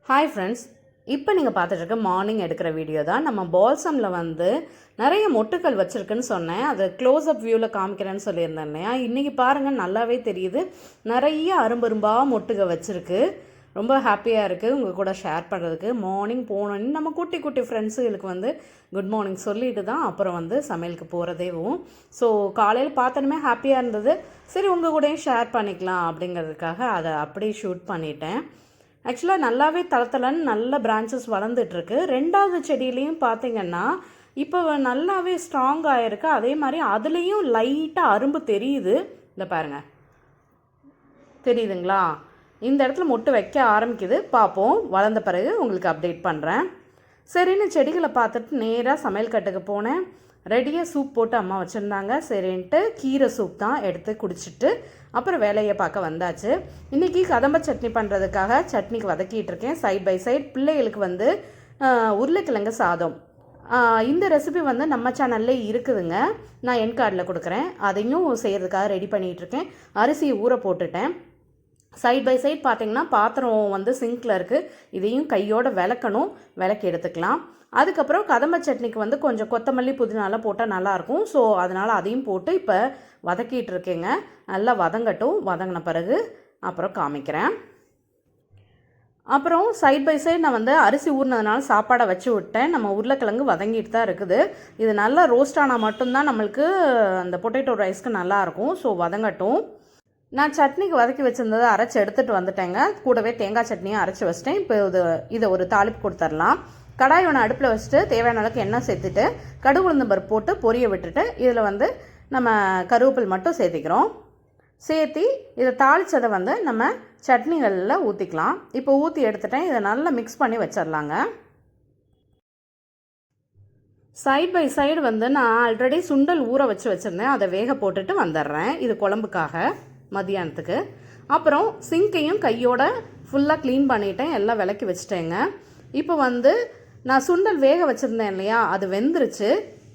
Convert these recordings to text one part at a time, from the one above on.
Hi friends, இப்போ நீங்கள் பார்த்துட்டு மார்னிங் எடுக்கிற வீடியோ தான். நம்ம பால்சமில் வந்து நிறைய மொட்டுக்கள் வச்சுருக்குன்னு சொன்னேன். அதை க்ளோஸ்அப் வியூவில் காமிக்கிறேன்னு சொல்லியிருந்தேன் இல்லையா. இன்றைக்கி பாருங்கள், நல்லாவே தெரியுது. நிறைய அரும்பரும்பாக மொட்டுகள் வச்சுருக்கு. ரொம்ப ஹாப்பியாக இருக்குது உங்கள் கூட ஷேர் பண்ணுறதுக்கு. மார்னிங் போனோன்னு நம்ம குட்டி குட்டி ஃப்ரெண்ட்ஸுகளுக்கு வந்து குட் மார்னிங் சொல்லிட்டு தான் அப்புறம் வந்து சமையலுக்கு போகிறதேவும். ஸோ காலையில் பார்த்தனுமே ஹாப்பியாக இருந்தது. சரி உங்கள் கூடயும் ஷேர் பண்ணிக்கலாம் அப்படிங்கிறதுக்காக அதை அப்படியே ஷூட் பண்ணிட்டேன். ஆக்சுவலாக நல்லாவே தளத்தலன்னு நல்ல பிரான்ச்சஸ் வளர்ந்துட்டுருக்கு. ரெண்டாவது செடியிலையும் பார்த்திங்கன்னா இப்போ நல்லாவே ஸ்ட்ராங் ஆகிருக்கு. அதே மாதிரி அதுலேயும் லைட்டாக அரும்பு தெரியுது. இந்த பாருங்கள், தெரியுதுங்களா? இந்த இடத்துல மொட்டு வைக்க ஆரம்பிக்குது. பார்ப்போம், வளர்ந்த பிறகு உங்களுக்கு அப்டேட் பண்ணுறேன். சரின்னு செடிகளை பார்த்துட்டு நேராக சமையல் கட்டுக்கு போனேன். ரெடியாக சூப் போட்டு அம்மா வச்சுருந்தாங்க. சரின்ட்டு கீரை சூப் தான் எடுத்து குடிச்சிட்டு அப்புறம் வேலையை பார்க்க வந்தாச்சு. இன்றைக்கி கதம்ப சட்னி பண்ணுறதுக்காக சட்னிக்கு வதக்கிட்டு இருக்கேன். சைட் பை சைட் பிள்ளைகளுக்கு வந்து உருளைக்கிழங்கு சாதம். இந்த ரெசிபி வந்து நம்ம சேனல்லே இருக்குதுங்க. நான் என் கார்டில் கொடுக்குறேன். அதையும் செய்கிறதுக்காக ரெடி பண்ணிகிட்ருக்கேன். அரிசியை ஊற போட்டுட்டேன். சைட் பை சைட் பார்த்திங்கன்னா பாத்திரம் வந்து சிங்கில் இருக்குது. இதையும் கையோடு விளக்கணும். விளக்கி எடுத்துக்கலாம். அதுக்கப்புறம் கதம்ப சட்னிக்கு வந்து கொஞ்சம் கொத்தமல்லி புதினாலாம் போட்டால் நல்லாயிருக்கும். ஸோ அதனால் அதையும் போட்டு இப்போ வதக்கிட்டு இருக்கேங்க. நல்லா வதங்கட்டும். வதங்கின பிறகு அப்புறம் காமிக்கிறேன். அப்புறம் சைட் பை சைட் நான் வந்து அரிசி ஊறினதுனால சாப்பாடை வச்சு விட்டேன். நம்ம உருளைக்கிழங்கு வதங்கிட்டு தான் இருக்குது. இது நல்லா ரோஸ்ட் ஆனால் மட்டும்தான் நம்மளுக்கு அந்த பொட்டேட்டோ ரைஸ்க்கு நல்லாயிருக்கும். ஸோ வதங்கட்டும். நான் சட்னிக்கு வதக்கி வச்சுருந்ததை அரைச்சி எடுத்துகிட்டு வந்துட்டேங்க. கூடவே தேங்காய் சட்னியும் அரைச்சி வச்சிட்டேன். இப்போ இதை ஒரு தாளிப்பு கொடுத்துடலாம். கடாய் ஒன்று அடுப்பில் வச்சுட்டு தேவையான அளவுக்கு எண்ணெய் சேர்த்துட்டு கடுகு உளுந்தம் பருப்பு போட்டு பொரிய விட்டுட்டு இதில் வந்து நம்ம கருவேப்பில் மட்டும் சேர்த்திக்கிறோம். சேர்த்தி இதை தாளித்ததை வந்து நம்ம சட்னிகளில் ஊற்றிக்கலாம். இப்போ ஊற்றி எடுத்துட்டேன். இதை நல்லா மிக்ஸ் பண்ணி வச்சிடலாங்க. சைட் பை சைடு வந்து நான் ஆல்ரெடி சுண்டல் ஊற வச்சுருந்தேன். அதை வேக போட்டுட்டு வந்துடுறேன். இது குழம்புக்காக மதியானத்துக்கு. அப்புறம் சிங்கையும் கையோட ஃபுல்லாக க்ளீன் பண்ணிவிட்டேன். எல்லாம் விளக்கி வச்சுட்டேங்க. இப்போ வந்து நான் சுண்டல் வேக வச்சுருந்தேன் இல்லையா, அது வெந்துருச்சு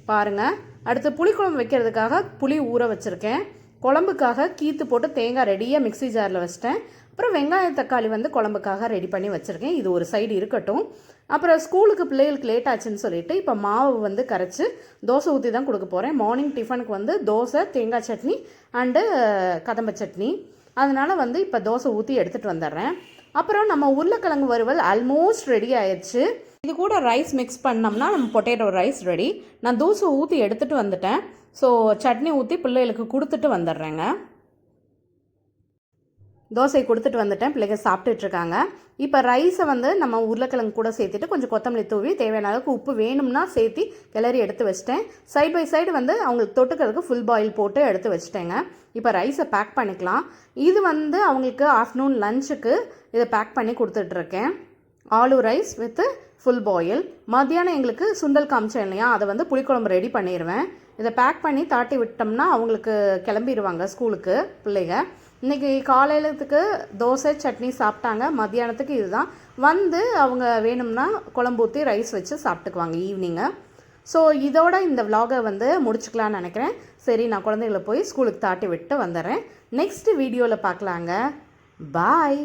பாருங்கள். அடுத்து புளிக்குழம்பு வைக்கிறதுக்காக புளி ஊற வச்சுருக்கேன். குழம்புக்காக கீத்து போட்டு தேங்காய் ரெடியாக மிக்ஸி ஜாரில் வச்சிட்டேன். அப்புறம் வெங்காயம் தக்காளி வந்து குழம்புக்காக ரெடி பண்ணி வச்சுருக்கேன். இது ஒரு சைடு இருக்கட்டும். அப்புறம் ஸ்கூலுக்கு பிள்ளைகளுக்கு லேட் ஆச்சுன்னு சொல்லிட்டு இப்போ மாவு வந்து கரைச்சி தோசை ஊற்றி தான் கொடுக்க போகிறேன். மார்னிங் டிஃபனுக்கு வந்து தோசை, தேங்காய் சட்னி அண்டு கதம்ப சட்னி. அதனால் வந்து இப்போ தோசை ஊற்றி எடுத்துகிட்டு வந்துடுறேன். அப்புறம் நம்ம உருளைக்கிழங்கு வறுவல் ஆல்மோஸ்ட் ரெடி ஆயிடுச்சு. இது கூட ரைஸ் மிக்ஸ் பண்ணோம்னா நம்ம பொட்டேட்டோ ரைஸ் ரெடி. நான் தோசை ஊற்றி எடுத்துகிட்டு வந்துட்டேன். ஸோ சட்னி ஊற்றி பிள்ளைகளுக்கு கொடுத்துட்டு வந்துடுறேங்க. தோசை கொடுத்துட்டு வந்துட்டேன். பிள்ளைங்க சாப்பிட்டுட்ருக்காங்க. இப்போ ரைஸை வந்து நம்ம உருளைக்கிழங்கு கூட சேர்த்துட்டு கொஞ்சம் கொத்தமல்லி தூவி தேவையான அளவுக்கு உப்பு வேணும்னா சேர்த்து கிளறி எடுத்து வச்சிட்டேன். சைட் பை சைடு வந்து அவங்களுக்கு தொட்டுக்கிறதுக்கு ஃபுல் பாயில் போட்டு எடுத்து வச்சிட்டேங்க. இப்போ ரைஸை பேக் பண்ணிக்கலாம். இது வந்து அவங்களுக்கு ஆஃப்டர்நூன் லஞ்சுக்கு இதை பேக் பண்ணி கொடுத்துட்ருக்கேன். Aloo rice with full boil. மத்தியானம் எங்களுக்கு சுண்டல் காமிச்சேன் இல்லையா, அதை வந்து புளிக்குழம்பு ரெடி பண்ணிடுவேன். இதை பேக் பண்ணி தாட்டி விட்டோம்னா அவங்களுக்கு கிளம்பிடுவாங்க ஸ்கூலுக்கு பிள்ளைங்க. இன்றைக்கி காலையிலத்துக்கு தோசை சட்னி சாப்பிட்டாங்க. மத்தியானத்துக்கு இதுதான் வந்து அவங்க வேணும்னா குழம்பு ஊற்றி ரைஸ் வச்சு சாப்பிட்டுக்குவாங்க ஈவினிங்கு. ஸோ இதோட இந்த விலாகை வந்து முடிச்சுக்கலான்னு நினைக்கிறேன். சரி, நான் குழந்தைகளை போய் ஸ்கூலுக்கு தாட்டி விட்டு வந்துடுறேன். நெக்ஸ்ட் வீடியோவில் பார்க்கலாங்க. பாய்.